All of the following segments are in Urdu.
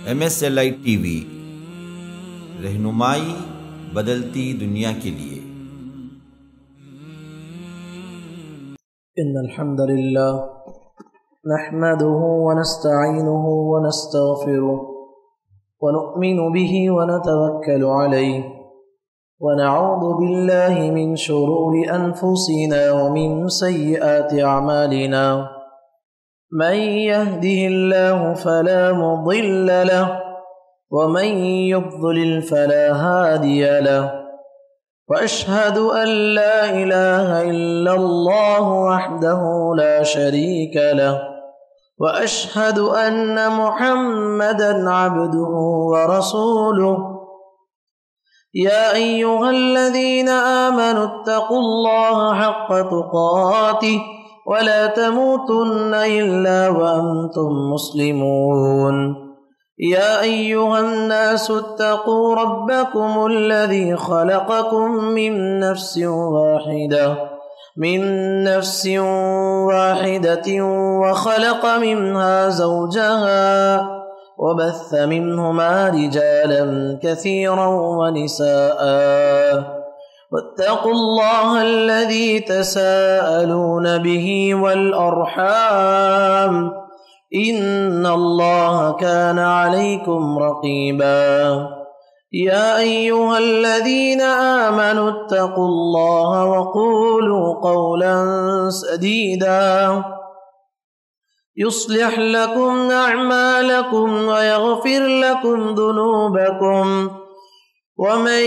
MSLI ٹی وی، رہنمائی بدلتی دنیا کے لیے۔ ان الحمد للہ نحمده ونستعینه ونستغفره ونؤمن به ونتوکل علیہ ونعوذ باللہ من شرور انفسنا ومن سیئات اعمالنا، من يهده الله فلا مضل له ومن يضلل فلا هادي له، وأشهد أن لا إله إلا الله وحده لا شريك له، وأشهد أن محمدا عبده ورسوله، يا أيها الذين آمنوا اتقوا الله حق تقاته ولا تموتن إلا وأنتم مسلمون، يا أيها الناس اتقوا ربكم الذي خلقكم من نفس واحدة وخلق منها زوجها وبث منهما رجالا كثيرا ونساء، واتقوا الله الذي تساءلون به والأرحام إن الله كان عليكم رقيبا، يا أيها الذين آمنوا اتقوا الله وقولوا قولا سديدا يصلح لكم أعمالكم ويغفر لكم ذنوبكم، ومن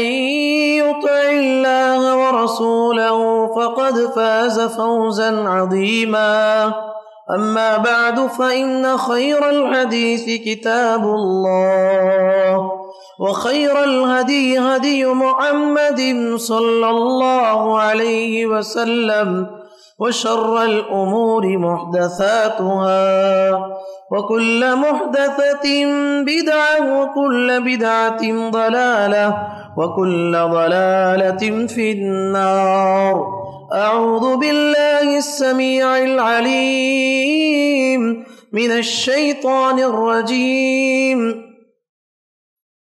يطع الله ورسوله فقد فاز فوزا عظيما، أما بعد فإن خير الحديث كتاب الله، وخير الهدي هدي محمد صلى الله عليه وسلم، وشر الأمور محدثاتها، وكل محدثة بدعة، وكل بدعة ضلالة، وكل ضلالة في النار۔ أعوذ بالله السميع العليم من الشيطان الرجيم،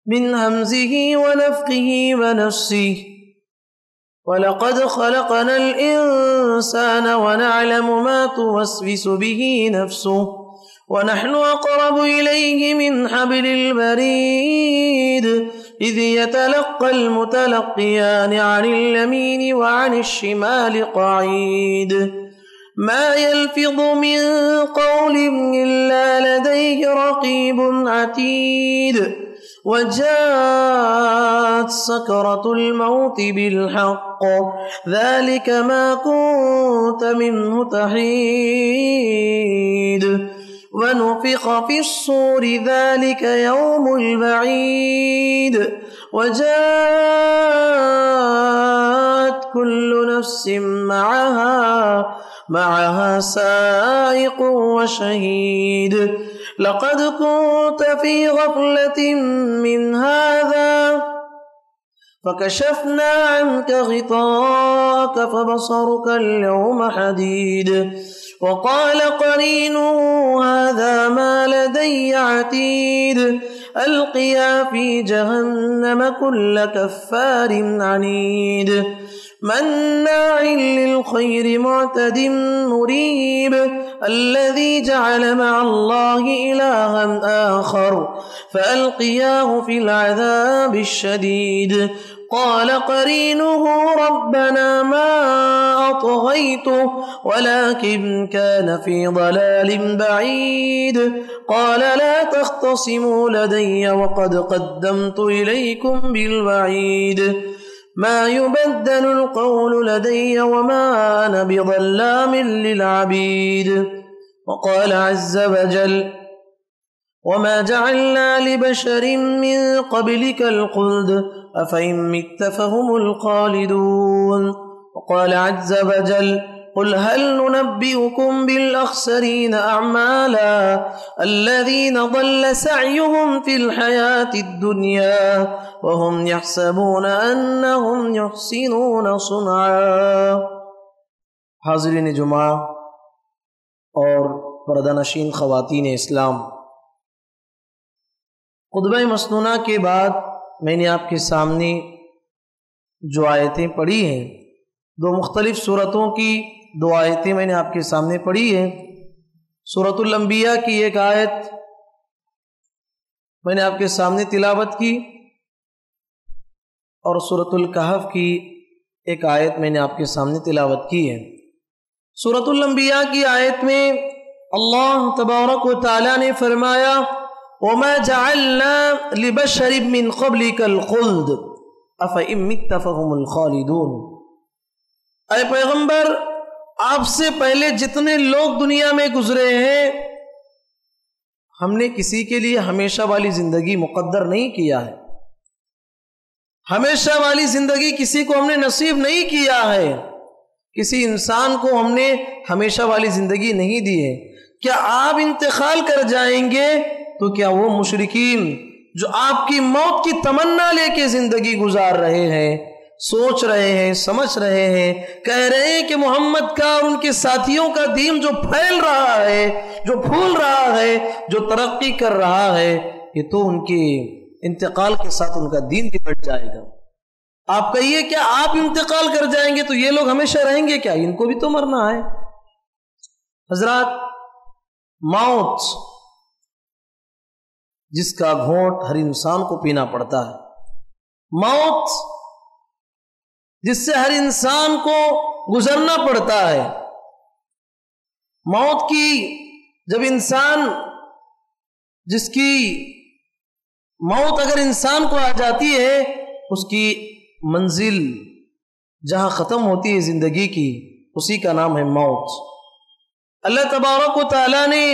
من همزه ونفخه ونفسه، ولقد خلقنا الإنسان ونعلم ما توسوس به نفسه ونحن أقرب إليه من حبل الوريد، إذ يتلقى المتلقيان عن اليمين وعن الشمال قعيد، ما يلفظ من قول إلا لديه رقيب عتيد، وجاءت سكرة الموت بالحق، ذلك ما كنت منه تحيد، ونفخ في الصور ذلك يوم الوعيد، وجاءت كل نفس معها سائق وشهيد، لقد كنت في غفلة من هذا فكشفنا عنك غطاءك فبصرك اليوم حديد، وقال قرينه هذا ما لدي عتيد، ألقيا في جهنم كل كفار عنيد، مناع للخير معتد مريب، الذي جعل مع الله إلها آخر فألقياه في العذاب الشديد، قال قرينه ربنا ما أطغيته ولكن كان في ضلال بعيد، قال لا تختصموا لدي وقد قدمت إليكم بالوعيد، ما يبدل القول لدي وما أنا بظلام للعبيد، وقال عز وجل وما جعلنا لبشر من قبلك الخلد أفإن مت فهم الخالدون، وقال عز وجل قل هل ننبئكم بالأخسرين أعمالا الذين ضل سعيهم في الحياة الدنيا وهم يحسبون أنهم يحسنون صنعا۔ حاضرین جمعہ اور پردہ نشین خواتین اسلام، خطبہ مسنونہ کے بعد میں نے آپ کے سامنے جو آیتیں پڑھی ہیں، دو مختلف سورتوں کی دو آیتیں میں نے آپ کے سامنے پڑھی ہیں۔ سورۃ الانبیاء کی ایک آیت میں نے آپ کے سامنے تلاوت کی، اور سورۃ الکہف کی ایک آیت میں نے آپ کے سامنے تلاوت کی ہے۔ سورۃ الانبیاء کی آیت میں اللہ تبارک و تعالیٰ نے فرمایا وَمَا جَعَلْنَا لِبَشَرٍ مِّن قَبْلِكَ الْخُلْدَ أَفَإِن مِّتَّ فَهُمُ الْخَالِدُونَ، اے پیغمبر آپ سے پہلے جتنے لوگ دنیا میں گزرے ہیں، ہم نے کسی کے لیے ہمیشہ والی زندگی مقدر نہیں کیا ہے، ہمیشہ والی زندگی کسی کو ہم نے نصیب نہیں کیا ہے، کسی انسان کو ہم نے ہمیشہ والی زندگی نہیں دی ہے۔ کیا آپ انتقال کر جائیں گے تو کیا وہ مشرکین جو آپ کی موت کی تمنا لے کے زندگی گزار رہے ہیں، سوچ رہے ہیں، سمجھ رہے ہیں، کہہ رہے ہیں کہ محمد کا اور ان کے ساتھیوں کا دین جو پھیل رہا ہے، جو پھول رہا ہے، جو ترقی کر رہا ہے، یہ تو ان کے انتقال کے ساتھ ان کا دین بھی بڑھ جائے گا۔ آپ کہیے کیا آپ انتقال کر جائیں گے تو یہ لوگ ہمیشہ رہیں گے کیا؟ ان کو بھی تو مرنا ہے۔ حضرات، موت جس کا گھونٹ ہر انسان کو پینا پڑتا ہے، موت جس سے ہر انسان کو گزرنا پڑتا ہے، موت کی جب انسان جس کی موت اگر انسان کو آ جاتی ہے، اس کی منزل جہاں ختم ہوتی ہے زندگی کی، اسی کا نام ہے موت۔ اللہ تبارک و تعالیٰ نے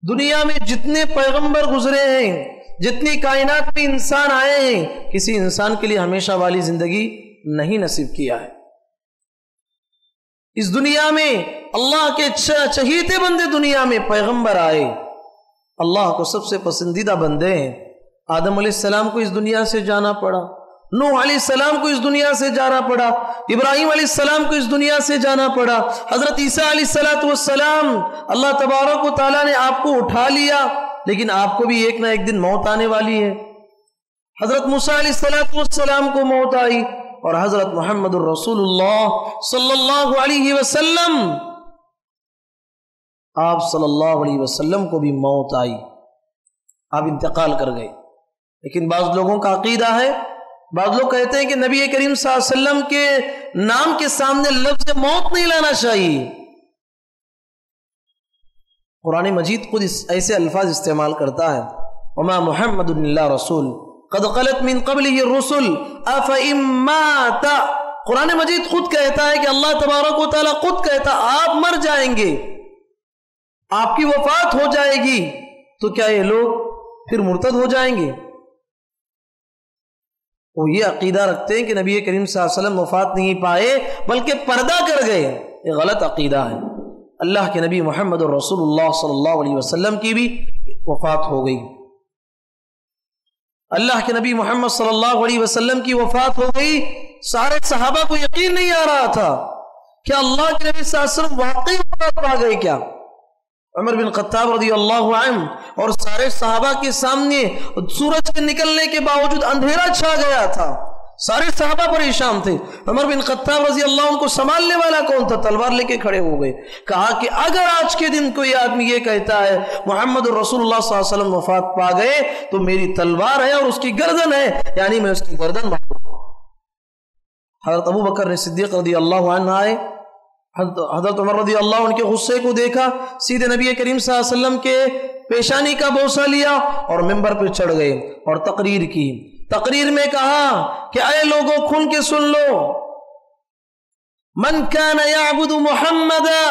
دنیا میں جتنے پیغمبر گزرے ہیں، جتنی کائنات میں انسان آئے ہیں، کسی انسان کے لیے ہمیشہ والی زندگی نہیں نصیب کیا ہے۔ اس دنیا میں اللہ کے چہیتے بندے دنیا میں پیغمبر آئے، اللہ کو سب سے پسندیدہ بندے ہیں۔ آدم علیہ السلام کو اس دنیا سے جانا پڑا، نوح علیہ السلام کو اس دنیا سے جانا پڑا، ابراہیم علیہ السلام کو اس دنیا سے جانا پڑا، حضرت عیسیٰ علیہ السلام اللہ تبارک و تعالیٰ نے آپ کو اٹھا لیا، لیکن آپ کو بھی ایک نہ ایک دن موت آنے والی ہے۔ حضرت موسیٰ علیہ السلام کو موت آئی، اور حضرت محمد الرسول اللہ صلی اللہ علیہ وسلم، آپ صلی اللہ علیہ وسلم کو بھی موت آئی، آپ انتقال کر گئے۔ لیکن بعض لوگوں کا عقیدہ ہے، بعض لوگ کہتے ہیں کہ نبی کریم صلی اللہ علیہ وسلم کے نام کے سامنے لفظ موت نہیں لانا چاہیے۔ قرآن مجید خود ایسے الفاظ استعمال کرتا ہے، وما محمد الا رسول قد خلت من قبله الرسل افئن مات۔ قرآن مجید خود کہتا ہے کہ اللہ تبارک و تعالیٰ خود کہتا آپ مر جائیں گے، آپ کی وفات ہو جائے گی، تو کیا یہ لوگ پھر مرتد ہو جائیں گے؟ وہ یہ عقیدہ رکھتے ہیں کہ نبی کریم صلی اللہ علیہ وسلم وفات نہیں پائے بلکہ پردہ کر گئے، یہ غلط عقیدہ ہے۔ اللہ کے نبی محمد رسول اللہ صلی اللہ علیہ وسلم کی بھی وفات ہو گئی، اللہ کے نبی محمد صلی اللہ علیہ وسلم کی وفات ہو گئی۔ سارے صحابہ کو یقین نہیں آ رہا تھا کہ اللہ کے نبی صلی اللہ علیہ وسلم واقعی وفات پا گئے کیا۔ عمر بن خطاب رضی اللہ عنہ اور سارے صحابہ کے سامنے سورج کے نکلنے کے باوجود اندھیرا چھا گیا تھا، سارے صحابہ پریشان تھے۔ عمر بن خطاب رضی اللہ عنہ کو سنبھالنے والا کون تھا؟ تلوار لے کے کھڑے ہو گئے، کہا کہ اگر آج کے دن کوئی آدمی یہ کہتا ہے محمد رسول اللہ صلی اللہ علیہ وسلم وفات پا گئے تو میری تلوار ہے اور اس کی گردن ہے، یعنی میں اس کی گردن ماروں۔ حضرت ابو بکر صدیق رضی اللہ عنہ آئے، حضرت عمر رضی اللہ عنہ کے غصے کو دیکھا، سیدھے نبی کریم صلی اللہ علیہ وسلم کے پیشانی کا بوسہ لیا اور ممبر پہ چڑھ گئے اور تقریر کی۔ تقریر میں کہا کہ اے لوگوں کھل کے سن لو، من کان یعبد محمدا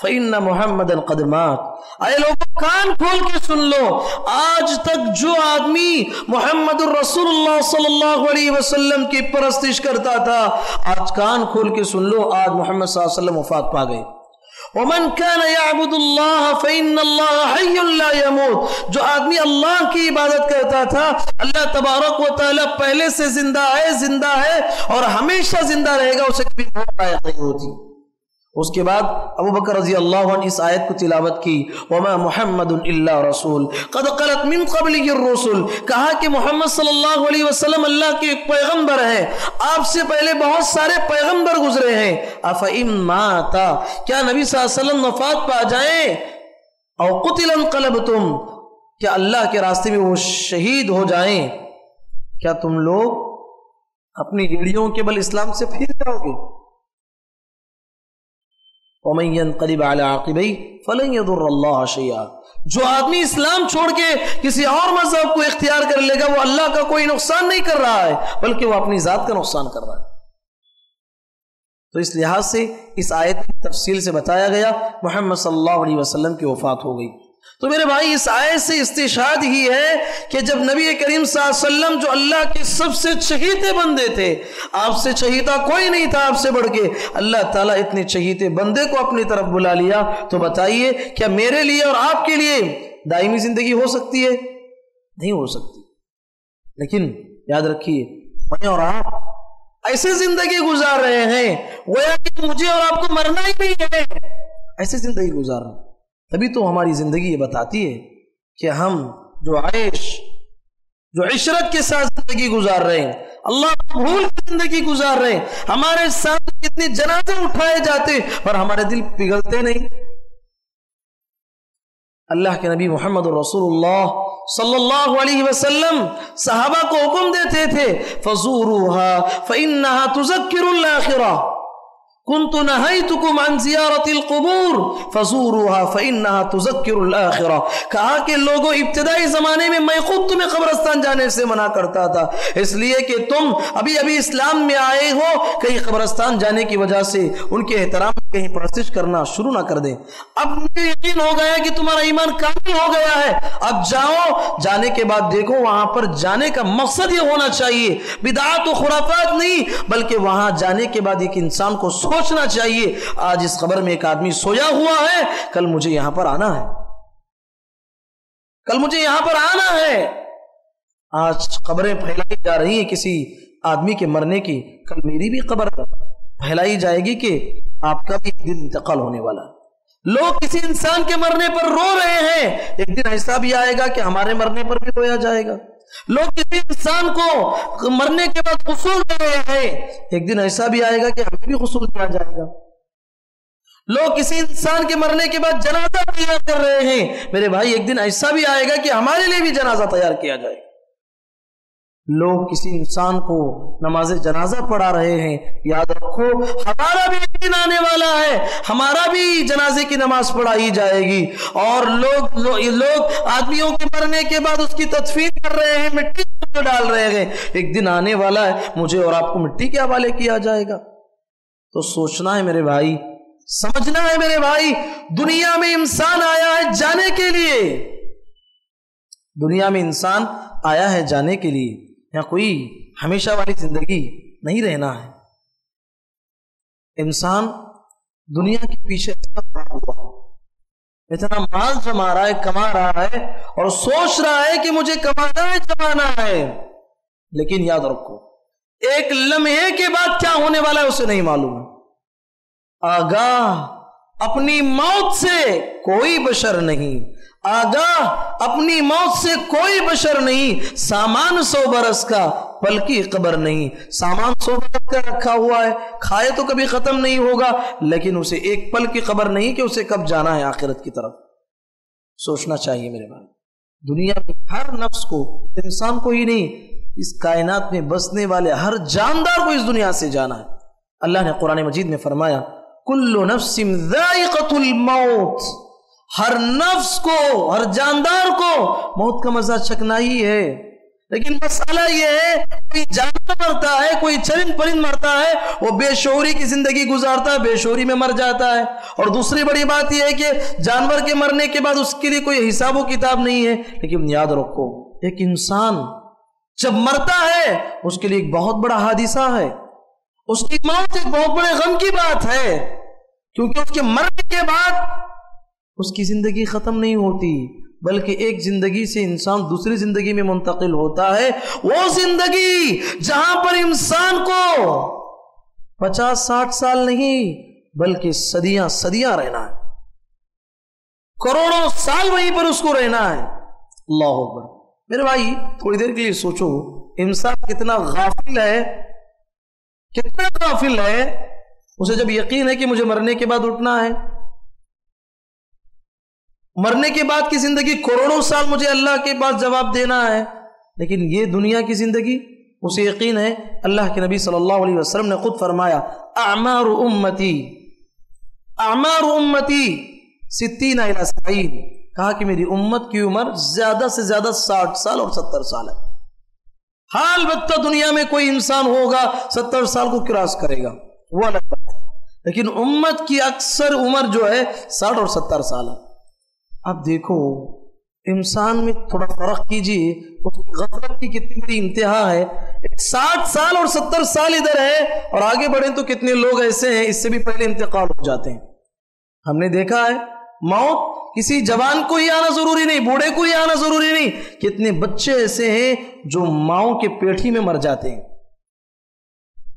فإن محمدا قد مات۔ اے لوگوں کان کھول کے سن لو، آج تک جو آدمی محمد الرسول اللہ صلی اللہ علیہ وسلم کی پرستش کرتا تھا، آج کان کھول کے سن لو، آج محمد صلی اللہ علیہ وسلم وفات پا گئے۔ ومن كان يعبد الله فإن الله حي لا يموت۔ جو آدمی اللہ کی عبادت کرتا تھا، اللہ تبارک و تعالیٰ پہلے سے زندہ ہے اور ہمیشہ زندہ رہے گا، اسے کبھی موت لاحق نہیں ہوتی۔ اس کے بعد ابو بکر رضی اللہ عنہ اس آیت کو تلاوت کی، وَمَا مُحَمَّدٌ إِلَّا رَسُولٌ قَدْ خَلَتْ مِن قَبْلِهِ الرُّسُلُ، کہا کہ محمد صلی اللہ علیہ وسلم اللہ کے ایک پیغمبر ہیں، آپ سے پہلے بہت سارے پیغمبر گزرے ہیں۔ أَفَإِن مَاتَ، کیا نبی صلی اللہ علیہ وسلم وفات پا جائیں، أَوْ قُتِلَ انقلبتم، کیا اللہ کے راستے میں وہ شہید ہو جائیں، کیا تم لوگ اپنی ایڑیوں کے بل اسلام سے پھر جاؤ گے؟ وَمَن يَنْقَلِبْ عَلَىٰ عَقِبَيْهِ فَلَن يَضُرَّ اللَّهَ شَيْئًا، جو آدمی اسلام چھوڑ کے کسی اور مذہب کو اختیار کر لے گا وہ اللہ کا کوئی نقصان نہیں کر رہا ہے بلکہ وہ اپنی ذات کا نقصان کر رہا ہے۔ تو اس لحاظ سے اس آیت کی تفصیل سے بتایا گیا محمد صلی اللہ علیہ وسلم کی وفات ہو گئی۔ تو میرے بھائی اس آیت سے استشہاد ہی ہے کہ جب نبی کریم صلی اللہ علیہ وسلم جو اللہ کے سب سے چہیتے بندے تھے، آپ سے چہیتا کوئی نہیں تھا آپ سے بڑھ کے، اللہ تعالیٰ اتنے چہیتے بندے کو اپنی طرف بلا لیا، تو بتائیے کیا میرے لیے اور آپ کے لیے دائمی زندگی ہو سکتی ہے؟ نہیں ہو سکتی۔ لیکن یاد رکھیے میں اور آپ ایسے زندگی گزار رہے ہیں گویا کہ مجھے اور آپ کو مرنا ہی نہیں ہے، ایسے زندگی گزار رہے ہیں۔ تبھی تو ہماری زندگی یہ بتاتی ہے کہ ہم جو عشرت کے ساتھ زندگی گزار رہے ہیں، اللہ کو بھول کے زندگی گزار رہے ہیں، ہمارے سامنے کتنے جنازے اٹھائے جاتے پر ہمارے دل پگھلتے نہیں۔ اللہ کے نبی محمد رسول اللہ صلی اللہ علیہ وسلم صحابہ کو حکم دیتے تھے فَزُورُوهَا فَإِنَّهَا تُذَكِّرُ الْآخِرَةَ كنت نہیتکم عن زیارت القبور فزوروها فإنها تذکر الآخرہ، کہا کہ لوگوں ابتدائی زمانے میں میں خود تمہیں قبرستان جانے سے منع کرتا تھا اس لیے کہ تم ابھی اسلام میں آئے ہو، کہیں قبرستان جانے کی وجہ سے ان کے احترام کہیں پرستش کرنا شروع نہ کر دیں۔ اب مجھے یقین ہو گیا کہ تمہارا ایمان کامل ہو گیا ہے، اب جاؤ، جانے کے بعد دیکھو وہاں پر جانے کا مقصد یہ ہونا چاہیے بدعات و خرافات نہیں، بلکہ وہاں جانے کے بعد ایک انسان کو سوچنا چاہیے آج اس قبر میں ایک آدمی سویا ہوا ہے، کل مجھے یہاں پر آنا ہے، کل مجھے یہاں پر آنا ہے۔ آج خبریں پھیلائی جا رہی ہیں کسی آدمی کے مرنے کی، کل میری بھی خبر پھیلائی جائے گی کہ آپ کا بھی ایک دن انتقال ہونے والا ہے۔ لوگ کسی انسان کے مرنے پر رو رہے ہیں، ایک دن ایسا بھی آئے گا کہ ہمارے مرنے پر بھی رویا جائے گا۔ لوگ کسی انسان کو مرنے کے بعد غسل دے رہے ہیں، ایک دن ایسا بھی آئے گا کہ ہمیں بھی غسل دیا جائے گا۔ لوگ کسی انسان کے مرنے کے بعد جنازہ تیار کر رہے ہیں، میرے بھائی ایک دن ایسا بھی آئے گا کہ ہمارے لیے بھی جنازہ تیار کیا جائے گا۔ لوگ کسی انسان کو نماز جنازہ پڑھا رہے ہیں، یاد رکھو ہمارا بھی ایک دن آنے والا ہے، ہمارا بھی جنازے کی نماز پڑھائی جائے گی۔ اور لوگ آدمیوں کے مرنے کے بعد اس کی تدفین کر رہے ہیں، مٹی ڈال رہے ہیں، ایک دن آنے والا ہے مجھے اور آپ کو مٹی کے حوالے کیا جائے گا۔ تو سوچنا ہے میرے بھائی، سمجھنا ہے میرے بھائی، دنیا میں انسان آیا ہے جانے کے لیے، دنیا میں انسان آیا ہے جانے کے لیے، یا کوئی ہمیشہ والی زندگی نہیں رہنا ہے۔ انسان دنیا کے پیچھے اتنا مال جما رہا ہے، کما رہا ہے اور سوچ رہا ہے کہ مجھے کمانا ہے، جمانا ہے، لیکن یاد رکھو ایک لمحے کے بعد کیا ہونے والا ہے اسے نہیں معلوم ہے۔ آگاہ اپنی موت سے کوئی بشر نہیں، آگاہ اپنی موت سے کوئی بشر نہیں، سامان 100 برس کا بلکہ قبر نہیں، سامان 100 برس کا رکھا ہوا ہے، کھائے تو کبھی ختم نہیں ہوگا، لیکن اسے ایک پل کی خبر نہیں کہ اسے کب جانا ہے آخرت کی طرف۔ سوچنا چاہیے میرے بھائی، دنیا میں ہر نفس کو، انسان کو ہی نہیں، اس کائنات میں بسنے والے ہر جاندار کو اس دنیا سے جانا ہے۔ اللہ نے قرآن مجید میں فرمایا کل نفس ذائقۃ الموت، ہر نفس کو، ہر جاندار کو موت کا مزہ چکھنا ہی ہے، لیکن مسئلہ یہ ہے کوئی جانور مرتا ہے، کوئی چرند پرند مرتا ہے، وہ بے شعوری کی زندگی گزارتا ہے، بے شعوری میں مر جاتا ہے۔ اور دوسری بڑی بات یہ ہے کہ جانور کے مرنے کے بعد اس کے لیے کوئی حساب و کتاب نہیں ہے، لیکن یاد رکھو ایک انسان جب مرتا ہے اس کے لیے ایک بہت بڑا حادثہ ہے، اس کی موت ایک بہت بڑے غم کی بات ہے، کیونکہ اس کے مرنے کے بعد اس کی زندگی ختم نہیں ہوتی، بلکہ ایک زندگی سے انسان دوسری زندگی میں منتقل ہوتا ہے، وہ زندگی جہاں پر انسان کو 50-60 سال نہیں بلکہ صدیاں صدیاں رہنا ہے، کروڑوں سال وہیں پر اس کو رہنا ہے۔ اللہ اکبر۔ میرے بھائی تھوڑی دیر کے لیے سوچو، انسان کتنا غافل ہے، کتنا غافل ہے۔ اسے جب یقین ہے کہ مجھے مرنے کے بعد اٹھنا ہے، مرنے کے بعد کی زندگی کروڑوں سال مجھے اللہ کے پاس جواب دینا ہے، لیکن یہ دنیا کی زندگی اسے یقین ہے۔ اللہ کے نبی صلی اللہ علیہ وسلم نے خود فرمایا اعمار امتی 60 الی 70، کہا کہ میری امت کی عمر زیادہ سے زیادہ 60 سال اور 70 سال ہے۔ ہاں البتہ دنیا میں کوئی انسان ہوگا 70 سال کو کراس کرے گا، وہ الگ بات ہے، لیکن امت کی اکثر عمر جو ہے 60 اور 70 سال ہے۔ اب دیکھو انسان میں تھوڑا فرق کیجئے، اس کی غفلت کی کتنی بڑی انتہا ہے۔ 60 سال اور 70 سال ادھر ہے، اور آگے بڑھیں تو کتنے لوگ ایسے ہیں اس سے بھی پہلے انتقال ہو جاتے ہیں۔ ہم نے دیکھا ہے موت کسی جوان کو ہی آنا ضروری نہیں، بوڑھے کو ہی آنا ضروری نہیں، کتنے بچے ایسے ہیں جو ماؤں کے پیٹھی میں مر جاتے ہیں۔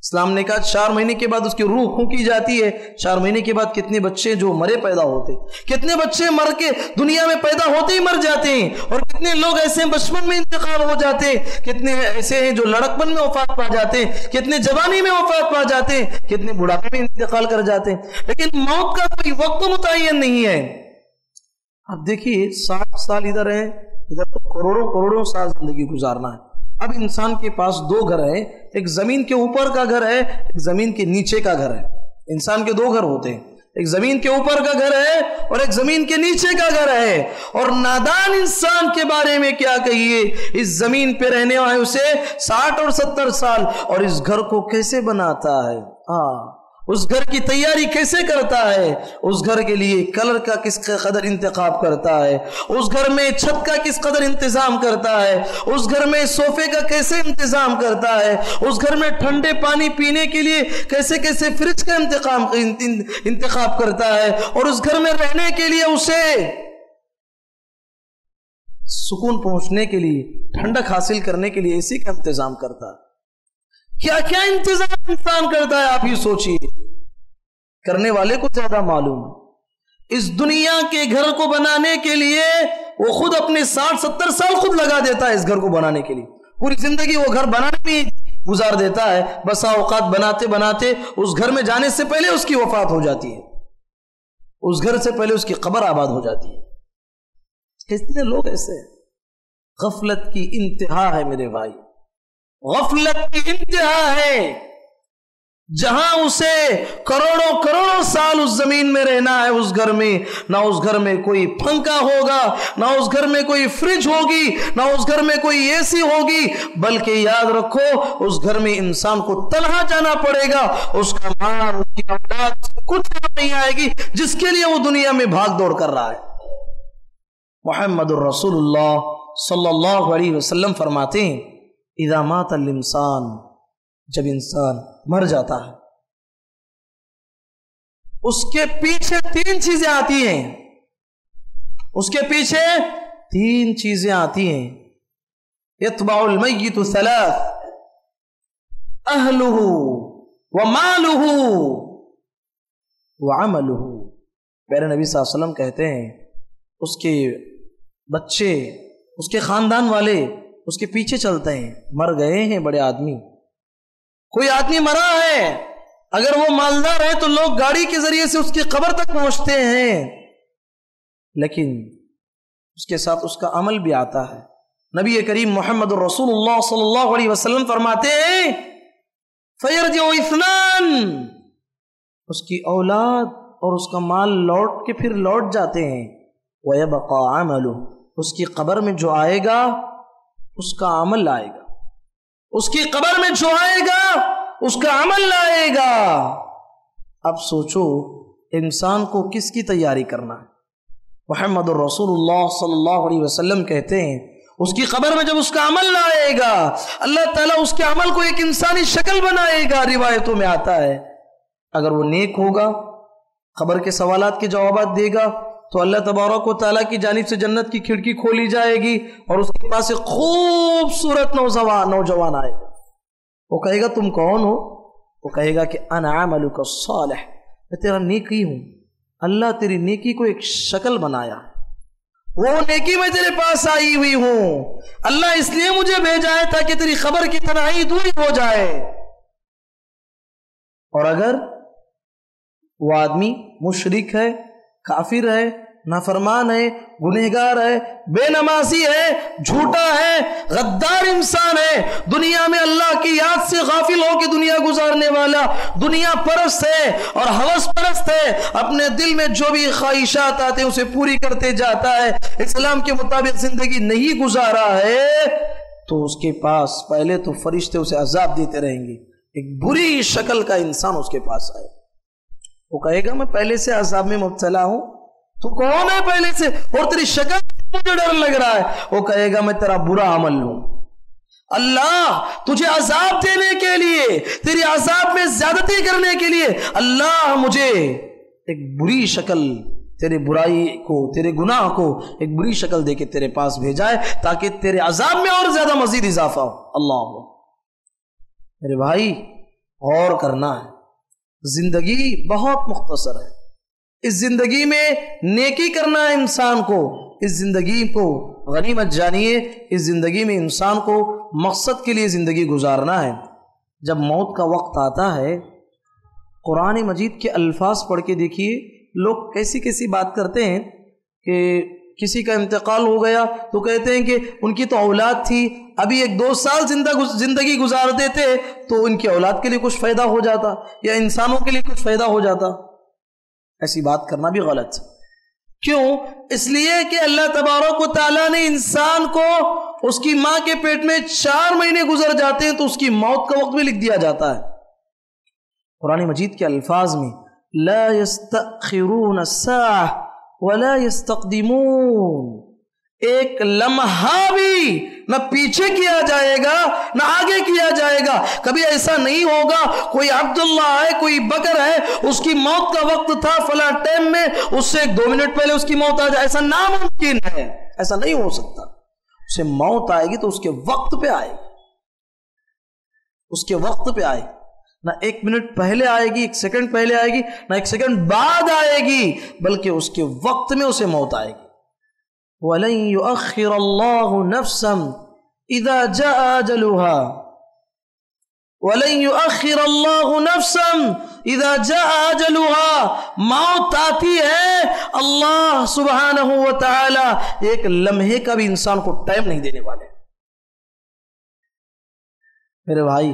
اسلام نے کہا 4 مہینے کے بعد اس کی روح پھونکی جاتی ہے، 4 مہینے کے بعد کتنے بچے جو مرے پیدا ہوتے، کتنے بچے مر کے دنیا میں پیدا ہوتے ہی مر جاتے ہیں، اور کتنے لوگ ایسے بچپن میں انتقال ہو جاتے ہیں، کتنے ایسے ہیں جو لڑکپن میں وفات پا جاتے ہیں، کتنے جوانی میں وفات پا جاتے ہیں، کتنے بڑھاپے میں انتقال کر جاتے ہیں، لیکن موت کا کوئی وقت متعین نہیں ہے۔ اب دیکھیے 60 سال ادھر ہے، ادھر تو کروڑوں سال زندگی گزارنا ہے۔ اب انسان کے پاس 2 گھر ہیں، ایک زمین کے اوپر کا گھر ہے، ایک زمین کے نیچے کا گھر ہے۔ انسان کے 2 گھر ہوتے ہیں، ایک زمین کے اوپر کا گھر ہے اور ایک زمین کے نیچے کا گھر ہے۔ اور نادان انسان کے بارے میں کیا کہیے، اس زمین پہ رہنے والے اسے 60 اور 70 سال، اور اس گھر کو کیسے بناتا ہے، اس گھر کی تیاری کیسے کرتا ہے، اس گھر کے لیے کلر کا کس قدر انتخاب کرتا ہے، اس گھر میں چھت کا کس قدر انتظام کرتا ہے، اس گھر میں صوفے کا کیسے انتظام کرتا ہے، اس گھر میں ٹھنڈے پانی پینے کے لیے کیسے کیسے فریج کا انتخاب کرتا ہے، اور اس گھر میں رہنے کے لیے اسے سکون پہنچنے کے لیے، ٹھنڈک حاصل کرنے کے لیے اسی کا انتظام کرتا ہے۔ کیا کیا انتظام انسان کرتا ہے، آپ ہی سوچئے، کرنے والے کو زیادہ معلوم ہے۔ اس دنیا کے گھر کو بنانے کے لیے وہ خود اپنے 60-70 سال خود لگا دیتا ہے، اس گھر کو بنانے کے لیے پوری زندگی وہ گھر بنانے میں گزار دیتا ہے۔ بسا اوقات بناتے بناتے اس گھر میں جانے سے پہلے اس کی وفات ہو جاتی ہے، اس گھر سے پہلے اس کی قبر آباد ہو جاتی ہے۔ کتنے لوگ ایسے ہیں، غفلت کی انتہا ہے میرے بھائی، غفلت کی انتہا ہے۔ جہاں اسے کروڑوں سال اس زمین میں رہنا ہے، اس گھر میں نہ اس گھر میں کوئی پنکھا ہوگا، نہ اس گھر میں کوئی فریج ہوگی، نہ اس گھر میں کوئی اے سی ہوگی، بلکہ یاد رکھو اس گھر میں انسان کو تنہا جانا پڑے گا، اس کا مال، اس کی اولاد کچھ نہیں آئے گی جس کے لیے وہ دنیا میں بھاگ دوڑ کر رہا ہے۔ محمد الرسول اللہ صلی اللہ علیہ وسلم فرماتے ہیں اذا مات الانسان، جب انسان مر جاتا ہے اس کے پیچھے 3 چیزیں آتی ہیں، اس کے پیچھے 3 چیزیں آتی ہیں۔ یتبع المیت 3، اہلہ ومالہ وعملہ۔ پیارے نبی صلی اللہ علیہ وسلم کہتے ہیں اس کے بچے، اس کے خاندان والے اس کے پیچھے چلتے ہیں۔ مر گئے ہیں بڑے آدمی، کوئی آدمی مرا ہے، اگر وہ مالدار ہے تو لوگ گاڑی کے ذریعے سے اس کی قبر تک پہنچتے ہیں، لیکن اس کے ساتھ اس کا عمل بھی آتا ہے۔ نبی کریم محمد رسول اللہ صلی اللہ علیہ وسلم فرماتے ہیں فَيَرْجِعُ اِثْنَانِ، اس کی اولاد اور اس کا مال لوٹ کے پھر لوٹ جاتے ہیں۔ وَيَبْقَى عَمَلُهُ، اس کی قبر میں جو آئے گا اس کا عمل آئے گا، اس کی قبر میں جو آئے گا اس کا عمل آئے گا۔ اب سوچو انسان کو کس کی تیاری کرنا ہے۔ محمد الرسول اللہ صلی اللہ علیہ وسلم کہتے ہیں اس کی قبر میں جب اس کا عمل آئے گا، اللہ تعالیٰ اس کے عمل کو ایک انسانی شکل بنائے گا۔ روایتوں میں آتا ہے اگر وہ نیک ہوگا، قبر کے سوالات کے جوابات دے گا، تو اللہ تبارک و تعالیٰ کی جانب سے جنت کی کھڑکی کھولی جائے گی اور اس کے پاس ایک خوبصورت نوجوان آئے گا۔ وہ کہے گا تم کون ہو؟ وہ کہے گا کہ انا عملک الصالح، میں تیرا نیکی ہوں، اللہ تیری نیکی کو ایک شکل بنایا، وہ نیکی میں تیرے پاس آئی ہوئی ہوں، اللہ اس لیے مجھے بھیجا ہے تاکہ تیری خبر کی تنہائی دوری ہو جائے۔ اور اگر وہ آدمی مشرک ہے، کافر ہے، نافرمان ہے، گنہگار ہے، بے نمازی ہے، جھوٹا ہے، غدار انسان ہے، دنیا میں اللہ کی یاد سے غافل ہو کے دنیا گزارنے والا، دنیا پرست ہے اور ہوس پرست ہے، اپنے دل میں جو بھی خواہشات آتے ہیں اسے پوری کرتے جاتا ہے، اسلام کے مطابق زندگی نہیں گزارا ہے، تو اس کے پاس پہلے تو فرشتے اسے عذاب دیتے رہیں گے، ایک بری شکل کا انسان اس کے پاس آئے، وہ کہے گا میں پہلے سے عذاب میں مبتلا ہوں، تو کون ہے پہلے سے اور تیری شکل مجھے ڈر لگ رہا ہے؟ وہ کہے گا میں تیرا برا عمل ہوں، اللہ تجھے عذاب دینے کے لیے، تیری عذاب میں زیادتی کرنے کے لیے اللہ مجھے ایک بری شکل، تیرے برائی کو، تیرے گناہ کو ایک بری شکل دے کے تیرے پاس بھیجا ہے تاکہ تیرے عذاب میں اور زیادہ مزید اضافہ ہو۔ اللہ میرے بھائی غور کرنا ہے، زندگی بہت مختصر ہے، اس زندگی میں نیکی کرنا ہے انسان کو، اس زندگی کو غنیمت جانیے، اس زندگی میں انسان کو مقصد کے لیے زندگی گزارنا ہے۔ جب موت کا وقت آتا ہے، قرآن مجید کے الفاظ پڑھ کے دیکھیے، لوگ کیسی کیسی بات کرتے ہیں کہ کسی کا انتقال ہو گیا تو کہتے ہیں کہ ان کی تو اولاد تھی، ابھی 1-2 سال زندگی گزار دیتے تو ان کی اولاد کے لیے کچھ فائدہ ہو جاتا یا انسانوں کے لیے کچھ فائدہ ہو جاتا۔ ایسی بات کرنا بھی غلط ہے۔ کیوں؟ اس لیے کہ اللہ تبارک و تعالیٰ نے انسان کو اس کی ماں کے پیٹ میں 4 مہینے گزر جاتے ہیں تو اس کی موت کا وقت بھی لکھ دیا جاتا ہے۔ قرآن مجید کے الفاظ میں لا يستأخرون الساعة ولا يستقدمون، ایک لمحہ بھی نہ پیچھے کیا جائے گا نہ آگے کیا جائے گا، کبھی ایسا نہیں ہوگا کوئی عبداللہ ہے، کوئی بکر ہے، اس کی موت کا وقت تھا فلاں ٹائم میں، اس سے 2 منٹ پہلے اس کی موت آ جائے، ایسا ناممکن ہے، ایسا نہیں ہو سکتا۔ اسے موت آئے گی تو اس کے وقت پہ آئے گی، اس کے وقت پہ آئے گی، نہ 1 منٹ پہلے آئے گی، 1 سیکنڈ پہلے آئے گی، نہ 1 سیکنڈ بعد آئے گی، بلکہ اس کے وقت میں اسے موت آئے گی۔ وَلَن يُؤَخِّرَ اللَّهُ نَفْسًا إِذَا جَاءَ أَجَلُهَا، وَلَن يُؤَخِّرَ اللَّهُ نَفْسًا إِذَا جَاءَ أَجَلُهَا، موت آتی ہے، اللہ سبحانہ و تعالی ایک لمحے کا بھی انسان کو ٹائم نہیں دینے والے۔ میرے بھائی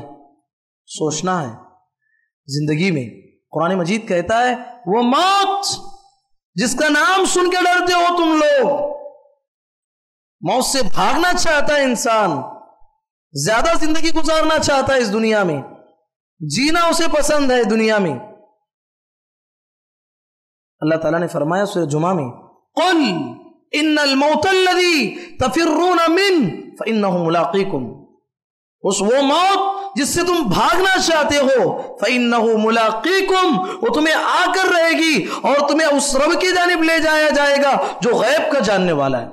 سوچنا ہے، زندگی میں قرآن مجید کہتا ہے وہ موت جس کا نام سن کے ڈرتے ہو تم لوگ، موت سے بھاگنا چاہتا ہے انسان، زیادہ زندگی گزارنا چاہتا ہے اس دنیا میں، جینا اسے پسند ہے دنیا میں۔ اللہ تعالیٰ نے فرمایا سورہ جمعہ میں قل ان الموت الذی تفرون منہ فانہ ملاقیکم، اس وہ موت جس سے تم بھاگنا چاہتے ہو، فَإِنَّهُ مُلَاقِيكُمْ، وہ تمہیں آ کر رہے گی اور تمہیں اس رب کی جانب لے جایا جائے گا جو غیب کا جاننے والا ہے۔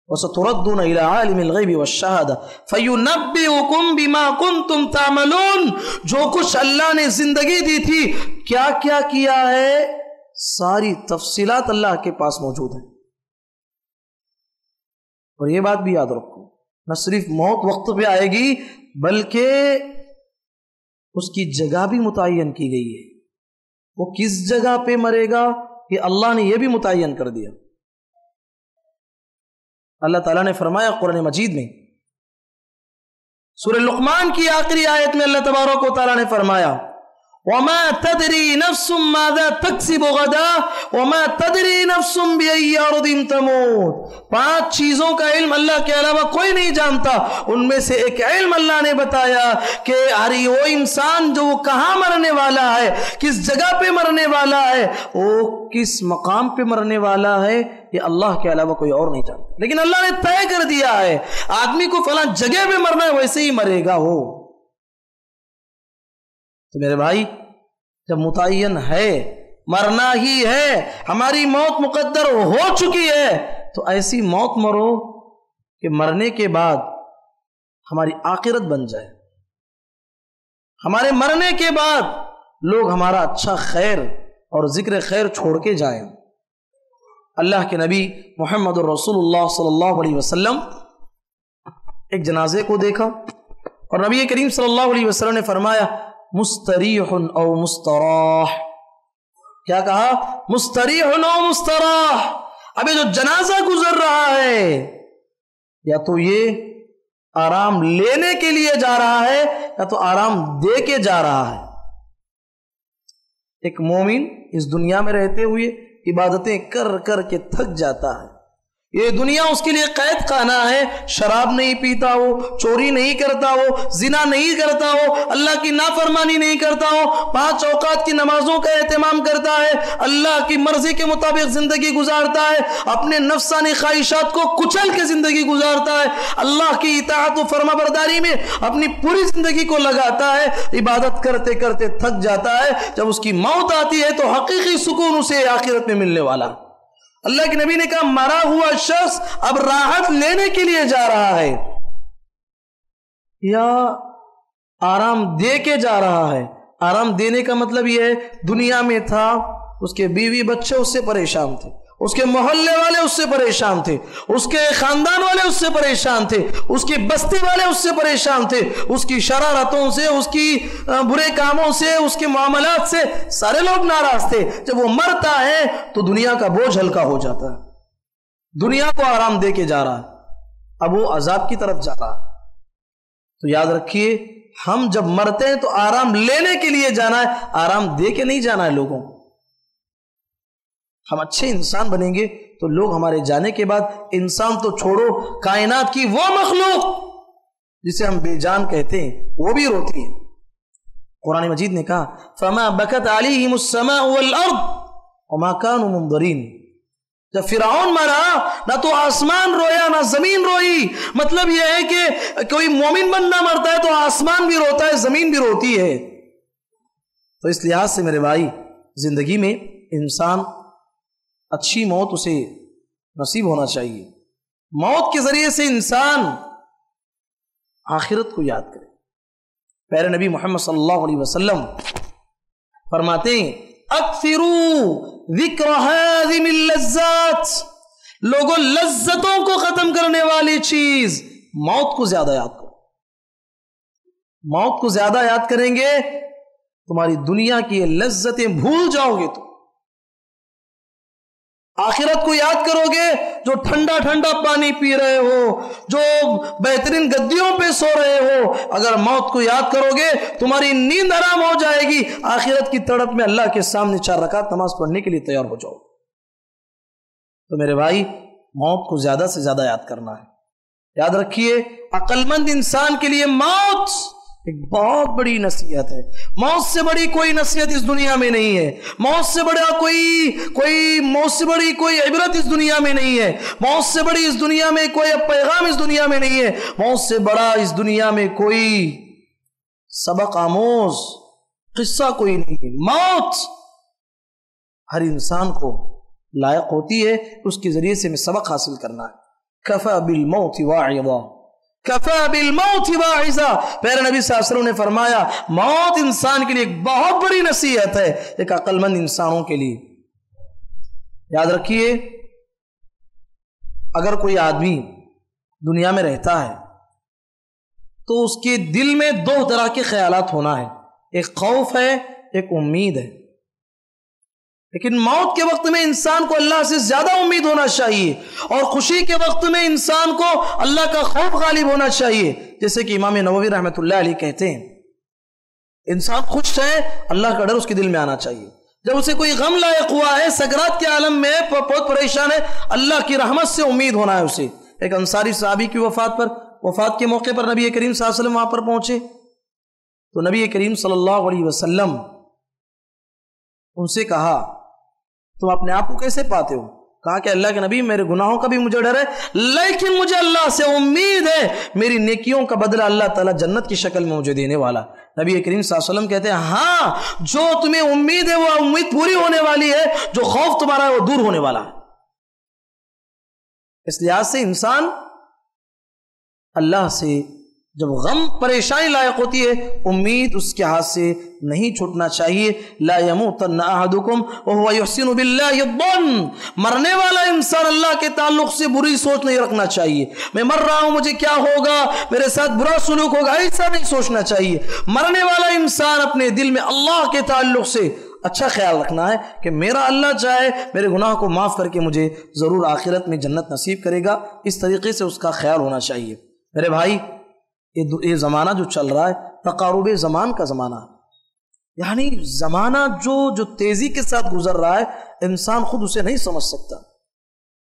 وَسَتُرَدُّونَ إِلَىٰ عَالِمِ الْغَيْبِ وَالشَّهَادَةِ فَيُنَبِّئُكُمْ بِمَا كُنْتُمْ تَعْمَلُونَ، جو کچھ اللہ نے زندگی دی تھی کیا کیا کیا ہے، ساری تفصیلات اللہ کے پاس موجود ہیں۔ اور یہ بات بھی یاد رکھو، نہ صرف موت وقت پہ آئے گی بلکہ اس کی جگہ بھی متعین کی گئی ہے، وہ کس جگہ پہ مرے گا یہ اللہ نے یہ بھی متعین کر دیا۔ اللہ تعالیٰ نے فرمایا قرآن مجید میں سورہ لقمان کی آخری آیت میں اللہ تبارک و تعالیٰ نے فرمایا وَمَا تَدْرِي نَفْسٌ مَاذَا تَكْسِبُ غَدًا وَمَا تَدْرِي نَفْسٌ بِأَيِّ أَرْضٍ تَمُوتُ، 5 چیزوں کا علم اللہ کے علاوہ کوئی نہیں جانتا، ان میں سے ایک علم اللہ نے بتایا کہ وہ انسان جو وہ کہاں مرنے والا ہے، کس جگہ پہ مرنے والا ہے، وہ کس مقام پہ مرنے والا ہے، یہ اللہ کے علاوہ کوئی اور نہیں جانتا، لیکن اللہ نے طے کر دیا ہے آدمی کو فلاں جگہ پہ مرنا ہے، ویسے ہی مرے گا وہ۔ تو میرے بھائی جب متعین ہے، مرنا ہی ہے، ہماری موت مقدر ہو چکی ہے، تو ایسی موت مرو کہ مرنے کے بعد ہماری آخرت بن جائے، ہمارے مرنے کے بعد لوگ ہمارا اچھا خیر اور ذکر خیر چھوڑ کے جائیں۔ اللہ کے نبی محمد الرسول اللہ صلی اللہ علیہ وسلم ایک جنازے کو دیکھا اور نبی کریم صلی اللہ علیہ وسلم نے فرمایا مستریح او مستراح۔ کیا کہا؟ مستریح او مستراح۔ ابھی جو جنازہ گزر رہا ہے یا تو یہ آرام لینے کے لیے جا رہا ہے یا تو آرام دے کے جا رہا ہے۔ ایک مومن اس دنیا میں رہتے ہوئے عبادتیں کر کر کے تھک جاتا ہے، یہ دنیا اس کے لیے قید خانہ ہے، شراب نہیں پیتا ہو، چوری نہیں کرتا ہو، زنا نہیں کرتا ہو، اللہ کی نافرمانی نہیں کرتا ہو، 5 اوقات کی نمازوں کا اہتمام کرتا ہے، اللہ کی مرضی کے مطابق زندگی گزارتا ہے، اپنے نفسانی خواہشات کو کچل کے زندگی گزارتا ہے، اللہ کی اطاعت و فرما برداری میں اپنی پوری زندگی کو لگاتا ہے، عبادت کرتے کرتے تھک جاتا ہے، جب اس کی موت آتی ہے تو حقیقی سکون اسے آخرت میں ملنے والا۔ اللہ کے نبی نے کہا مرا ہوا شخص اب راحت لینے کے لیے جا رہا ہے یا آرام دے کے جا رہا ہے۔ آرام دینے کا مطلب یہ ہے دنیا میں تھا، اس کے بیوی بچے اس سے پریشان تھے، اس کے محلے والے اس سے پریشان تھے، اس کے خاندان والے اس سے پریشان تھے، اس کی بستی والے اس سے پریشان تھے، اس کی شرارتوں سے، اس کی برے کاموں سے، اس کے معاملات سے سارے لوگ ناراض تھے۔ جب وہ مرتا ہے تو دنیا کا بوجھ ہلکا ہو جاتا ہے، دنیا کو آرام دے کے جا رہا ہے، اب وہ عذاب کی طرف جا رہا ہے۔ تو یاد رکھیے ہم جب مرتے ہیں تو آرام لینے کے لیے جانا ہے، آرام دے کے نہیں جانا ہے لوگوں کو۔ ہم اچھے انسان بنیں گے تو لوگ ہمارے جانے کے بعد، انسان تو چھوڑو کائنات کی وہ مخلوق جسے ہم بے جان کہتے ہیں وہ بھی روتی ہے۔ قرآن مجید نے کہا فَمَا بَكَتْ عَلَيْهِمُ السَّمَاءُ وَالْأَرْضُ وَمَا كَانُوا مُنظَرِينَ۔ جب فرعون مرا نہ تو آسمان رویا نہ زمین روئی۔ مطلب یہ ہے کہ کوئی مومن بندہ مرتا ہے تو آسمان بھی روتا ہے، زمین بھی روتی ہے۔ تو اس لحاظ سے میرے بھائی زندگی میں انسان اچھی موت اسے نصیب ہونا چاہیے، موت کے ذریعے سے انسان آخرت کو یاد کرے۔ پیارے نبی محمد صلی اللہ علیہ وسلم فرماتے ہیں اکثروا ذکر ہادم اللذات، لوگوں لذتوں کو ختم کرنے والی چیز موت کو زیادہ یاد کرو۔ موت کو زیادہ یاد کریں گے تمہاری دنیا کی یہ لذتیں بھول جاؤ گے، تو آخرت کو یاد کرو گے، جو ٹھنڈا ٹھنڈا پانی پی رہے ہو، جو بہترین گدیوں پہ سو رہے ہو، اگر موت کو یاد کرو گے تمہاری نیند آرام ہو جائے گی، آخرت کی تڑپ میں اللہ کے سامنے 4 رکعت نماز پڑھنے کے لیے تیار ہو جاؤ۔ تو میرے بھائی موت کو زیادہ سے زیادہ یاد کرنا ہے۔ یاد رکھیے عقل مند انسان کے لیے موت ایک بہت بڑی نصیحت ہے۔ موت سے بڑی کوئی نصیحت اس دنیا میں نہیں ہے، موت سے بڑا موت سے بڑی کوئی عبرت اس دنیا میں نہیں ہے، موت سے بڑی اس دنیا میں کوئی پیغام اس دنیا میں نہیں ہے، موت سے بڑا اس دنیا میں کوئی سبق آموز قصہ کوئی نہیں ہے۔ موت ہر انسان کو لائق ہوتی ہے، اس کے ذریعے سے ہمیں سبق حاصل کرنا ہے۔ کفا بالموت واعظا، کفا بالموت واعظا۔ پیارے نبی صلی اللہ علیہ وسلم نے فرمایا موت انسان کے لیے ایک بہت بڑی نصیحت ہے، ایک عقل مند انسانوں کے لیے۔ یاد رکھیے اگر کوئی آدمی دنیا میں رہتا ہے تو اس کے دل میں 2 طرح کے خیالات ہونا ہے، ایک خوف ہے، ایک امید ہے۔ لیکن موت کے وقت میں انسان کو اللہ سے زیادہ امید ہونا چاہیے، اور خوشی کے وقت میں انسان کو اللہ کا خوف غالب ہونا چاہیے۔ جیسے کہ امام نووی رحمۃ اللہ علیہ کہتے ہیں انسان خوش ہے، اللہ کا ڈر اس کے دل میں آنا چاہیے۔ جب اسے کوئی غم لاحق ہوا ہے، سکرات کے عالم میں بہت پریشان ہے، اللہ کی رحمت سے امید ہونا ہے اسے۔ ایک انصاری صحابی کی وفات کے موقع پر نبی کریم صلی اللہ علیہ وسلم وہاں پر پہنچے تو نبی کریم صلی اللہ علیہ وسلم ان سے کہا تم اپنے آپ کو کیسے پاتے ہو؟ کہا کہ اللہ کے نبی میرے گناہوں کا بھی مجھے ڈر ہے، لیکن مجھے اللہ سے امید ہے میری نیکیوں کا بدلہ اللہ تعالیٰ جنت کی شکل میں مجھے دینے والا۔ نبی کریم صلی اللہ علیہ وسلم کہتے ہیں ہاں جو تمہیں امید ہے وہ امید پوری ہونے والی ہے، جو خوف تمہارا ہے وہ دور ہونے والا ہے۔ اس لحاظ سے انسان اللہ سے جب غم پریشانی لائق ہوتی ہے امید اس کے ہاتھ سے نہیں چھوٹنا چاہیے. لا یموتن احدکم وهو یحسن باللہ الظن. مرنے والا انسان اللہ کے تعلق سے بری سوچ نہیں رکھنا چاہیے. میں مر رہا ہوں مجھے کیا ہوگا, میرے ساتھ برا سلوک ہوگا, ایسا نہیں سوچنا چاہیے. مرنے والا انسان اپنے دل میں اللہ کے تعلق سے اچھا خیال رکھنا ہے کہ میرا اللہ چاہے میرے گناہ کو معاف کر کے مجھے ضرور آخرت میں جنت نصیب کرے گا. اس طریقے سے اس کا خیال ہونا چاہیے. میرے بھائی یہ زمانہ جو چل رہا ہے تقارب زمان کا زمانہ ہے. یعنی زمانہ جو تیزی کے ساتھ گزر رہا ہے انسان خود اسے نہیں سمجھ سکتا.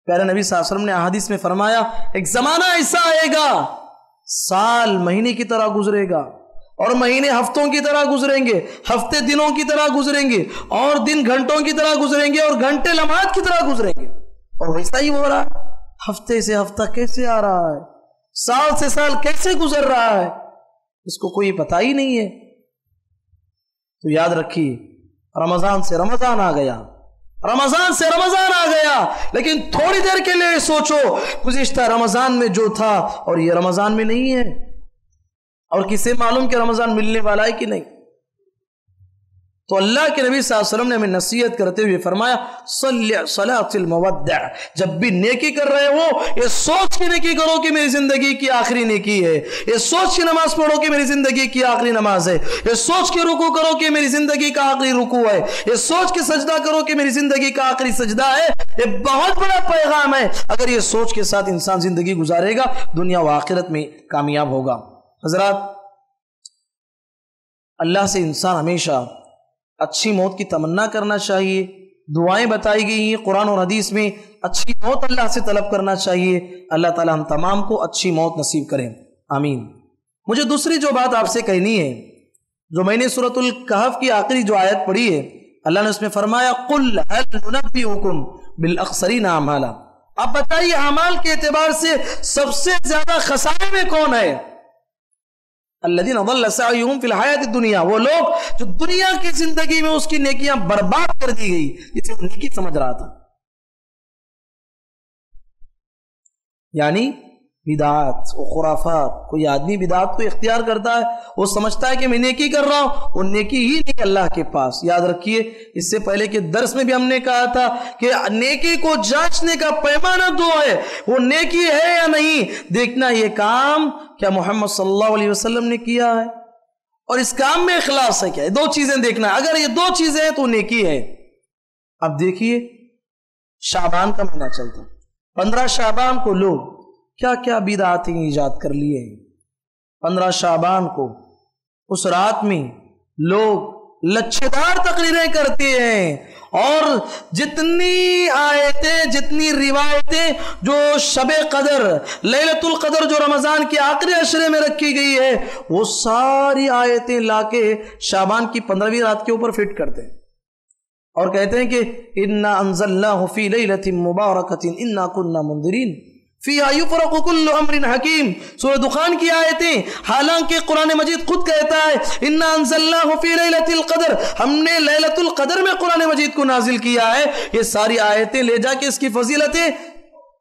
پیارے نبی صلی اللہ علیہ وسلم نے احادیث میں فرمایا ایک زمانہ ایسا آئے گا سال مہینے کی طرح گزرے گا اور مہینے ہفتوں کی طرح گزریں گے, ہفتے دنوں کی طرح گزریں گے اور دن گھنٹوں کی طرح گزریں گے اور گھنٹے لمحات کی طرح گزریں گے. اور ویسا ہی ہو رہا ہے. ہفتے سے ہفتہ کیسے آ رہا ہے, سال سے سال کیسے گزر رہا ہے, اس کو کوئی پتہ ہی نہیں ہے. تو یاد رکھیے رمضان سے رمضان آ گیا, رمضان سے رمضان آ گیا, لیکن تھوڑی دیر کے لیے سوچو گزشتہ رمضان میں جو تھا اور یہ رمضان میں نہیں ہے, اور کسے معلوم کہ رمضان ملنے والا ہے کہ نہیں. تو اللہ کے نبی صلی اللہ علیہ وسلم نے ہمیں نصیحت کرتے ہوئے فرمایا صلاۃ المودع. جب بھی نیکی کر رہے ہو یہ سوچ کے نیکی کرو کہ میری زندگی کی آخری نیکی ہے, یہ سوچ کے نماز پڑھو کہ میری زندگی کی آخری نماز ہے, یہ سوچ کے رکوع کرو کہ میری زندگی کا آخری رکوع ہے, یہ سوچ کے سجدہ کرو کہ میری زندگی کا آخری سجدہ ہے. یہ بہت بڑا پیغام ہے. اگر یہ سوچ کے ساتھ انسان زندگی گزارے گا دنیا و آخرت میں کامیاب ہوگا. حضرات, اللہ سے انسان ہمیشہ اچھی موت کی تمنا کرنا چاہیے. دعائیں بتائی گئی ہیں قرآن اور حدیث میں, اچھی موت اللہ سے طلب کرنا چاہیے. اللہ تعالی ہم تمام کو اچھی موت نصیب کریں, آمین. مجھے دوسری جو بات آپ سے کہنی ہے, جو میں نے سورۃ الکہف کی آخری جو آیت پڑھی ہے, اللہ نے اس میں فرمایا قل هل ننبئکم بالاخسرین اعمالا. آپ بتائیے اعمال کے اعتبار سے سب سے زیادہ خسارے میں کون ہے؟ الذین ضل سعیہم فی الحیاۃ الدنیا. وہ لوگ جو دنیا کی زندگی میں اس کی نیکیاں برباد کر دی گئی جسے وہ نیکی سمجھ رہا تھا. یعنی بدعات و خرافات. کوئی آدمی بدعات کو اختیار کرتا ہے, وہ سمجھتا ہے کہ میں نیکی کر رہا ہوں, وہ نیکی ہی نہیں اللہ کے پاس. یاد رکھیے اس سے پہلے کے درس میں بھی ہم نے کہا تھا کہ نیکی کو جانچنے کا پیمانہ دو ہے, وہ نیکی ہے یا نہیں. دیکھنا یہ کام کیا محمد صلی اللہ علیہ وسلم نے کیا ہے اور اس کام میں اخلاص ہے کیا. دو چیزیں دیکھنا ہے. اگر یہ دو چیزیں ہیں تو نیکی ہے. اب دیکھیے شعبان کا مہینہ چلتا ہے, 15 شعبان کو لوگ کیا کیا بدعاتیں ایجاد کر لیے ہیں. 15 شعبان کو اس رات میں لوگ لچھےدار تقریریں کرتے ہیں اور جتنی آیتیں جتنی روایتیں جو شب قدر لیلۃ القدر جو رمضان کے آخری عشرے میں رکھی گئی ہے وہ ساری آیتیں لا کے شعبان کی 15ویں رات کے اوپر فٹ کرتے ہیں اور کہتے ہیں کہ انا انزلناہ فی لیلۃ مبارکۃ انا کنا منذرین فیہا یفرق کل امر حکیم. سورہ دخان کی آیتیں, حالانکہ قرآن مجید خود کہتا ہے انا انزلناہ فی لیلۃ القدر, ہم نے لیلۃ القدر میں قرآن مجید کو نازل کیا ہے. یہ ساری آیتیں لے جا کے اس کی فضیلتیں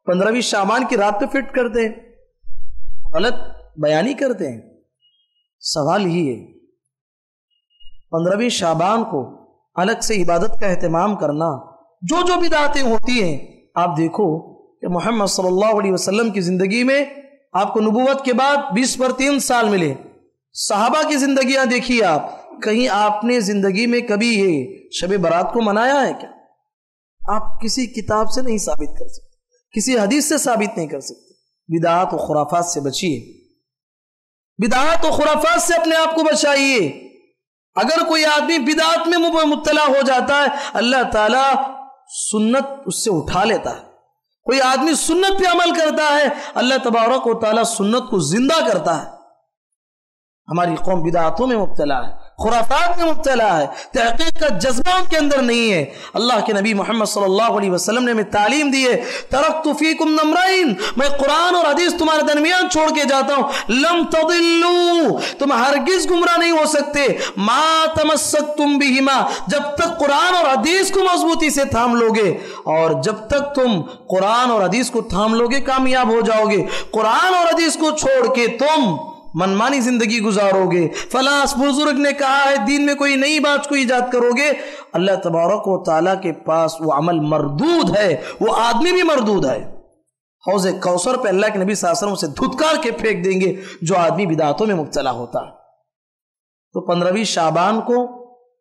15ویں شعبان کی رات پہ فٹ کرتے ہیں, غلط بیانی کرتے ہیں. سوال ہی ہے 15ویں شعبان کو الگ سے عبادت کا اہتمام کرنا, جو بدعاتیں ہوتی ہیں. آپ دیکھو کہ محمد صلی اللہ علیہ وسلم کی زندگی میں آپ کو نبوت کے بعد 20 پر 3 سال ملے. صحابہ کی زندگیاں دیکھیے آپ, کہیں آپ نے زندگی میں کبھی یہ شب برات کو منایا ہے کیا؟ آپ کسی کتاب سے نہیں ثابت کر سکتے, کسی حدیث سے ثابت نہیں کر سکتے. بدعات و خرافات سے بچیے, بدعات و خرافات سے اپنے آپ کو بچائیے. اگر کوئی آدمی بدعات میں مبتلا ہو جاتا ہے اللہ تعالیٰ سنت اس سے اٹھا لیتا ہے. کوئی آدمی سنت پہ عمل کرتا ہے اللہ تبارک و تعالیٰ سنت کو زندہ کرتا ہے. ہماری قوم بدعاتوں میں مبتلا ہے, خرافات میں مبتلا ہے, تحقیق کا جذبہ ان کے اندر نہیں ہے. اللہ کے نبی محمد صلی اللہ علیہ وسلم نے ہمیں تعلیم دی ہے ترکت فیکم امرین, میں قرآن اور حدیث تمہارے درمیان چھوڑ کے جاتا ہوں, لم تضلوا, تم ہرگز گمراہ نہیں ہو سکتے, ما تمسکتم بہما, جب تک قرآن اور حدیث کو مضبوطی سے تھام لوگے, اور جب تک تم قرآن اور حدیث کو تھام لوگے کامیاب ہو جاؤ گے. قرآن اور حدیث کو چھوڑ کے تم منمانی زندگی گزارو گے، فلاں بزرگ نے کہا ہے دین میں کوئی نئی بات کو ایجاد کرو گے، اللہ تبارک و تعالیٰ کے پاس وہ عمل مردود ہے، وہ آدمی بھی مردود ہے۔ حوض کوثر پہ اللہ کے نبی صلی اللہ علیہ وسلم اسے دھتکار کے پھینک دیں گے جو آدمی بدعتوں میں مبتلا ہوتا ہے۔ تو 15ویں شعبان کو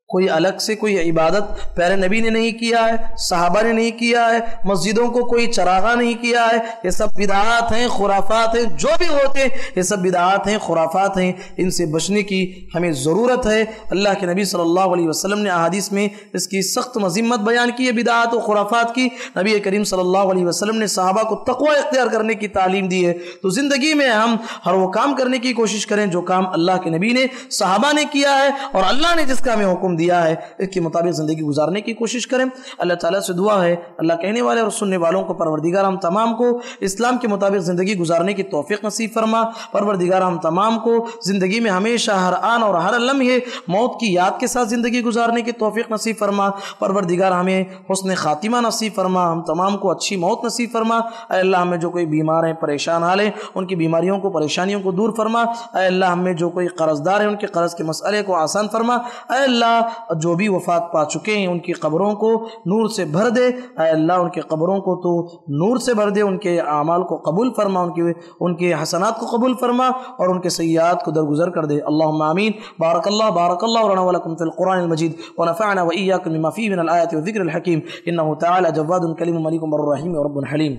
کوئی الگ سے کوئی عبادت پیارے نبی نے نہیں کیا ہے، صحابہ نے نہیں کیا ہے، مسجدوں کو کوئی چراغاں نہیں کیا ہے، یہ سب بدعات ہیں، خرافات ہیں، جو بھی ہوتے ہیں یہ سب بدعات ہیں، خرافات ہیں، ان سے بچنے کی ہمیں ضرورت ہے۔ اللہ کے نبی صلی اللہ علیہ وسلم نے احادیث میں اس کی سخت مذمت بیان کی ہے بدعات و خرافات کی۔ نبی کریم صلی اللہ علیہ وسلم نے صحابہ کو تقوی اختیار کرنے کی تعلیم دی ہے، تو زندگی میں ہم ہر وہ کام کرنے کی کوشش کریں جو کام اللہ کے نبی نے، صحابہ نے کیا ہے، اور اللہ نے جس کا ہمیں حکم دیا ہے اس کے مطابق زندگی گزارنے کی کوشش کریں۔ اللہ تعالیٰ سے دعا ہے اللہ کہنے والے اور سننے والوں کو پروردگار ہم تمام کو اسلام کے مطابق زندگی گزارنے کی توفیق نصیب فرما۔ پروردگار ہم تمام کو زندگی میں ہمیشہ ہر آن اور ہر لمحے موت کی یاد کے ساتھ زندگی گزارنے کی توفیق نصیب فرما۔ پروردگار ہمیں حسن خاتمہ نصیب فرما، ہم تمام کو اچھی موت نصیب فرما۔ اے اللہ ہمیں جو کوئی بیمار ہیں، پریشان حال ہیں، ان کی بیماریوں کو، پریشانیوں کو دور فرما۔ اے اللہ ہمیں جو کوئی قرض دار ہیں ان کے قرض کے مسئلے کو آسان فرما۔ اے اللہ جو بھی وفات پا چکے ہیں ان کی قبروں کو نور سے بھر دے۔ اے اللہ ان کے قبروں کو تو نور سے بھر دے، ان کے اعمال کو قبول فرما، ان کے حسنات کو قبول فرما اور ان کے سیئات کو درگزر کر دے۔ اللہم آمین۔ بارک اللہ لنا ولکم فی القرآن المجید ونفعنا وإیاکم بما فیہ من الآیات والذکر الحکیم، انہ تعالی جواد کریم ملیک بر رحیم ورب حلیم۔